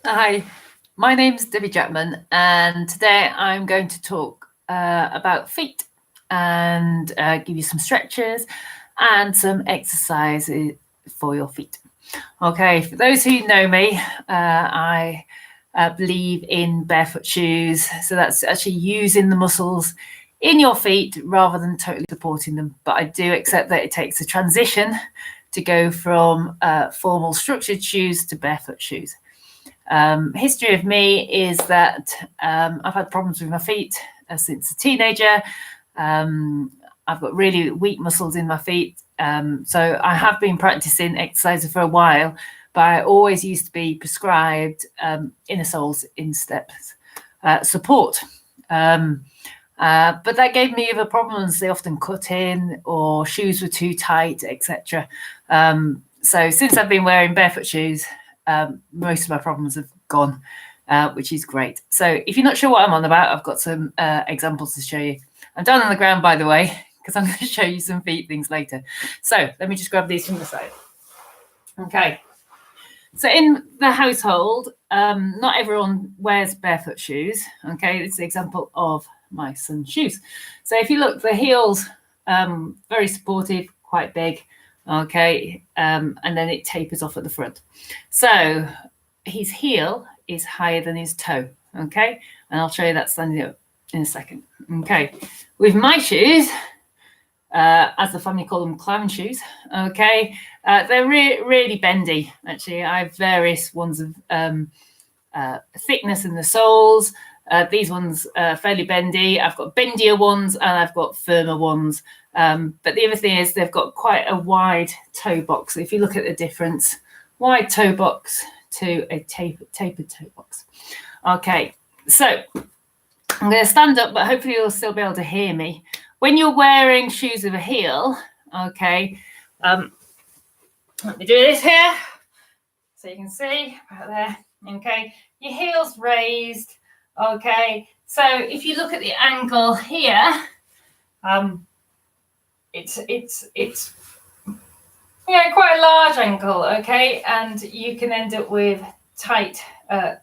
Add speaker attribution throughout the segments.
Speaker 1: Hi, my name's Debbie Jackman, and today I'm going to talk about feet and give you some stretches and some exercises for your feet. Okay, for those who know me, I believe in barefoot shoes. So that's actually using the muscles in your feet rather than totally supporting them. But I do accept that it takes a transition to go from formal structured shoes to barefoot shoes. History of me is that I've had problems with my feet since a teenager. I've got really weak muscles in my feet. So I have been practicing exercise for a while, but I always used to be prescribed inner soles insteps support. But that gave me other problems. They often cut in, or shoes were too tight, etc. So since I've been wearing barefoot shoes, most of my problems have gone, which is great. So if you're not sure what I'm on about, I've got some examples to show you. I'm down on the ground, by the way, because I'm going to show you some feet things later. So let me just grab these from the side. Okay. So in the household, not everyone wears barefoot shoes. Okay, this is an example of my son's shoes. So if you look, the heels, very supportive, quite big. Okay, and then it tapers off at the front. So his heel is higher than his toe. Okay, and I'll show you that standing up in a second. Okay, with my shoes, as the family call them, clown shoes. Okay, they're really bendy. Actually, I have various ones of thickness in the soles. These ones are fairly bendy. I've got bendier ones and I've got firmer ones. But the other thing is they've got quite a wide toe box. So if you look at the difference, wide toe box to a tapered toe box. Okay, so I'm going to stand up, but hopefully you'll still be able to hear me. When you're wearing shoes with a heel, okay, let me do this here so you can see right there. Okay, your heel's raised. Okay, so if you look at the angle here, it's quite a large angle. Okay, and you can end up with tight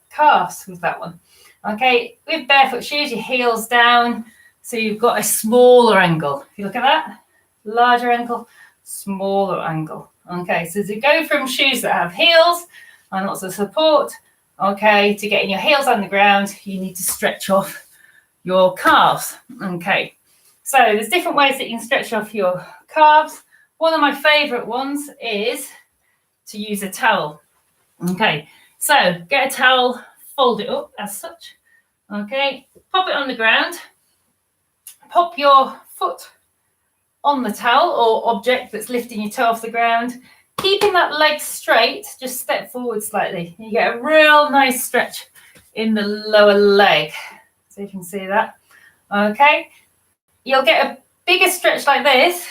Speaker 1: calves with that one. Okay, with barefoot shoes, your heel's down, so you've got a smaller angle. If you look at that, larger angle, smaller angle. Okay, so to go from shoes that have heels and lots of support, okay, to getting your heels on the ground, you need to stretch off your calves. Okay, so there's different ways that you can stretch off your calves. One of my favorite ones is to use a towel. Okay, so get a towel, fold it up as such. Okay, pop it on the ground, pop your foot on the towel or object that's lifting your toe off the ground, keeping that leg straight, just step forward slightly. You get a real nice stretch in the lower leg. So you can see that. Okay, you'll get a bigger stretch like this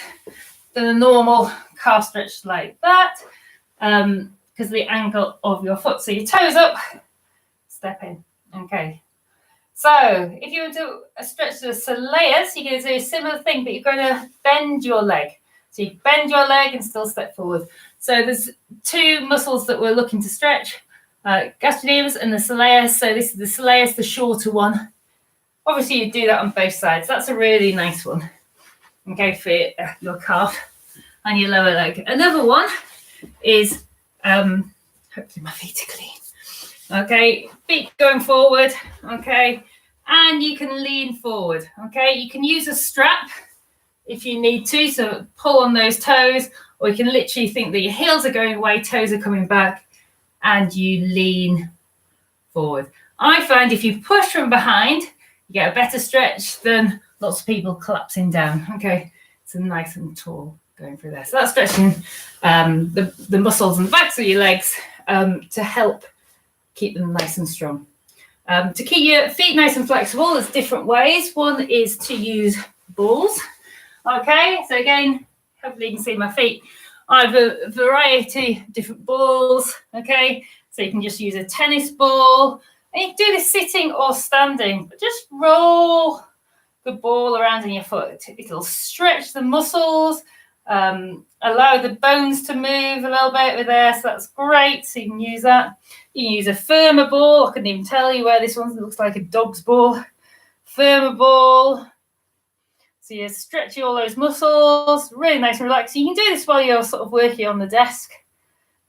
Speaker 1: than a normal calf stretch like that, because of the angle of your foot. So your toes up, step in. Okay. So if you want to do a stretch to the soleus, you're going to do a similar thing, but you're going to bend your leg. So you bend your leg and still step forward. So there's two muscles that we're looking to stretch, gastrocnemius and the soleus. So this is the soleus, the shorter one. Obviously, you do that on both sides. That's a really nice one. Okay, for your calf and your lower leg. Another one is, hopefully my feet are clean. Okay, feet going forward. Okay, and you can lean forward. Okay, you can use a strap if you need to, so pull on those toes, or you can literally think that your heels are going away, toes are coming back, and you lean forward. I find if you push from behind, you get a better stretch than lots of people collapsing down. Okay, so nice and tall going through there. So that's stretching the muscles and the backs of your legs to help keep them nice and strong. To keep your feet nice and flexible, there's different ways. One is to use balls. Okay, so again, hopefully you can see my feet. I have a variety of different balls. Okay, so you can just use a tennis ball. And you can do this sitting or standing, but just roll the ball around in your foot. It'll stretch the muscles, allow the bones to move a little bit with there, so that's great. So you can use that. You can use a firmer ball. I couldn't even tell you where this one looks like a dog's ball. Firmer ball. So you're stretching all those muscles, really nice and relaxed. You can do this while you're sort of working on the desk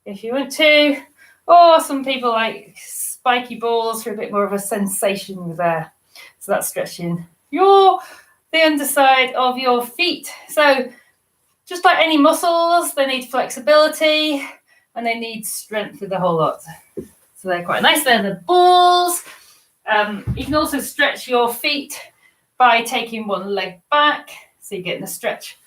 Speaker 1: if you want to. Or some people like spiky balls for a bit more of a sensation there. So that's stretching the underside of your feet. So just like any muscles, they need flexibility and they need strength with the whole lot. So they're quite nice. They're the balls. You can also stretch your feet by taking one leg back. So you're getting a stretch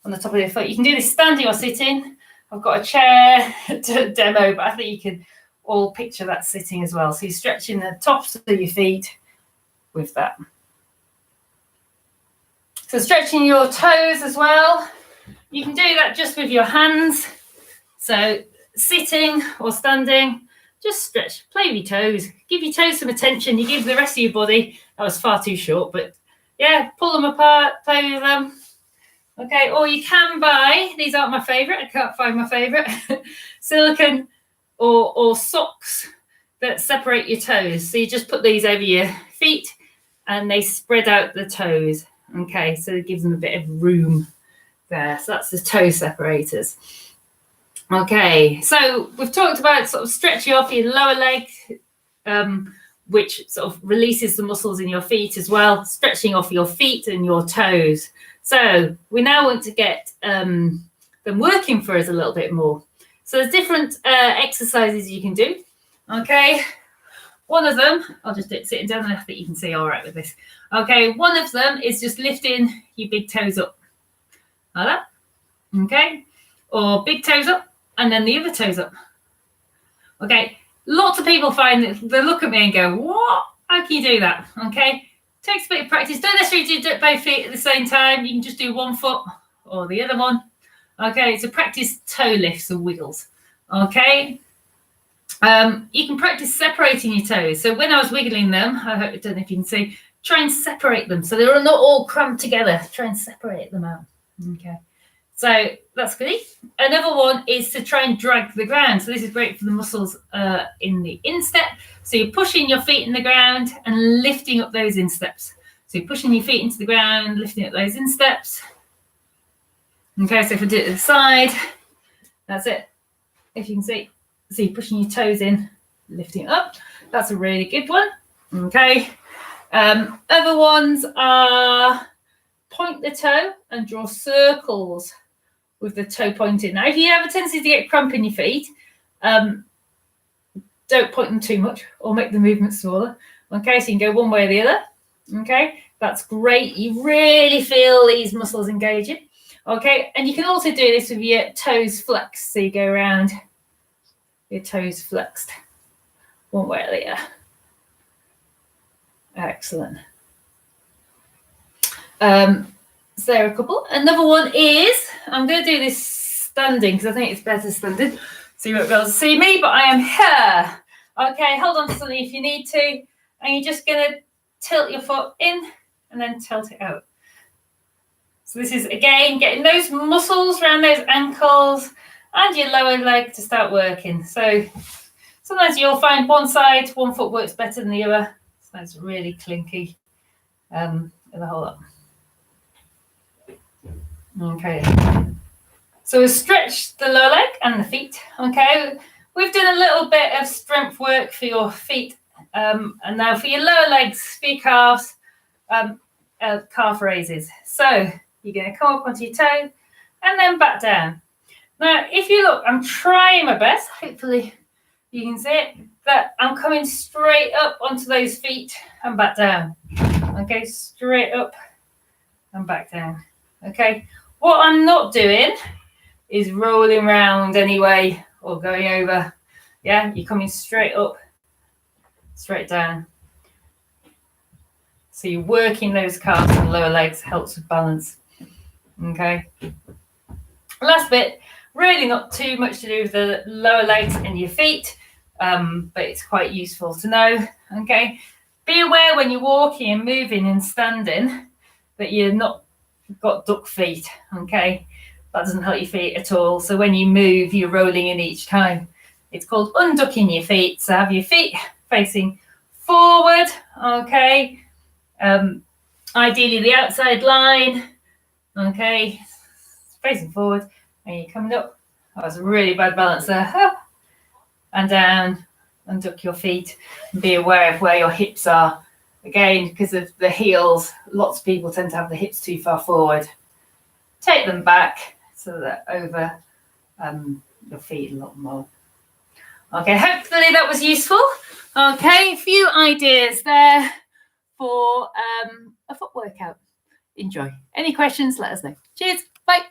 Speaker 1: on the top of your foot. You can do this standing or sitting. I've got a chair to demo, but I think you can all picture that sitting as well. So you're stretching the tops of your feet with that. So stretching your toes as well. You can do that just with your hands. So sitting or standing, just stretch, play with your toes. Give your toes some attention. You give the rest of your body. That was far too short, but yeah, pull them apart, play with them. Okay, or you can buy, these aren't my favourite, I can't find my favourite, silicone or socks that separate your toes. So you just put these over your feet and they spread out the toes. Okay, so it gives them a bit of room there. So that's the toe separators. Okay, so we've talked about sort of stretching off your lower leg, which sort of releases the muscles in your feet as well, stretching off your feet and your toes. So we now want to get them working for us a little bit more. So there's different exercises you can do. Okay, one of them, I'll just do it sitting down, and I think you can see all right with this. Okay, one of them is just lifting your big toes up, like that. Okay, or big toes up, and then the other toes up. Okay, lots of people find that they look at me and go, what? How can you do that? Okay, takes a bit of practice. Don't necessarily do both feet at the same time. You can just do one foot or the other one. Okay, so practice toe lifts and wiggles. Okay, you can practice separating your toes. So when I was wiggling them, I don't know if you can see, try and separate them so they're not all cramped together. Try and separate them out. Okay, so that's good. Another one is to try and drag the ground. So this is great for the muscles in the instep. So you're pushing your feet in the ground and lifting up those insteps. So you're pushing your feet into the ground, lifting up those insteps. Okay, so if I do it to the side, that's it. If you can see, so you're pushing your toes in, lifting it up. That's a really good one. Okay. Other ones are point the toe and draw circles with the toe pointing. Now, if you have a tendency to get cramp in your feet, don't point them too much or make the movement smaller. Okay, so you can go one way or the other. Okay, that's great. You really feel these muscles engaging. Okay, and you can also do this with your toes flexed. So you go around your toes flexed one way or the other. Excellent. So there are a couple. Another one is, I'm going to do this standing because I think it's better standing. So you won't be able to see me, but I am here. Okay, hold on to something if you need to. And you're just going to tilt your foot in and then tilt it out. So this is, again, getting those muscles around those ankles and your lower leg to start working. So sometimes you'll find one foot works better than the other. So it's really clinky in the whole lot. Okay. So we've stretched the lower leg and the feet. Okay. We've done a little bit of strength work for your feet. And now for your lower legs, for your calves, calf raises. So you're going to come up onto your toe and then back down. Now, if you look, I'm trying my best, hopefully you can see it, that I'm coming straight up onto those feet and back down. Okay, straight up and back down. Okay, what I'm not doing is rolling around anyway or going over. Yeah, you're coming straight up, straight down. So you're working those calves and lower legs, helps with balance. Okay. Last bit, really not too much to do with the lower legs and your feet, but it's quite useful to know. Okay. Be aware when you're walking and moving and standing that you're not got duck feet. Okay. That doesn't help your feet at all. So when you move, you're rolling in each time. It's called unducking your feet. So have your feet facing forward, okay? Ideally the outside line, okay? Facing forward, and you're coming up. That was a really bad balance there. Up and down, unduck your feet, and be aware of where your hips are. Again, because of the heels, lots of people tend to have the hips too far forward. Take them back so that over your feet a lot more. Okay, hopefully that was useful. Okay, a few ideas there for a foot workout. Enjoy. Any questions, let us know. Cheers. Bye.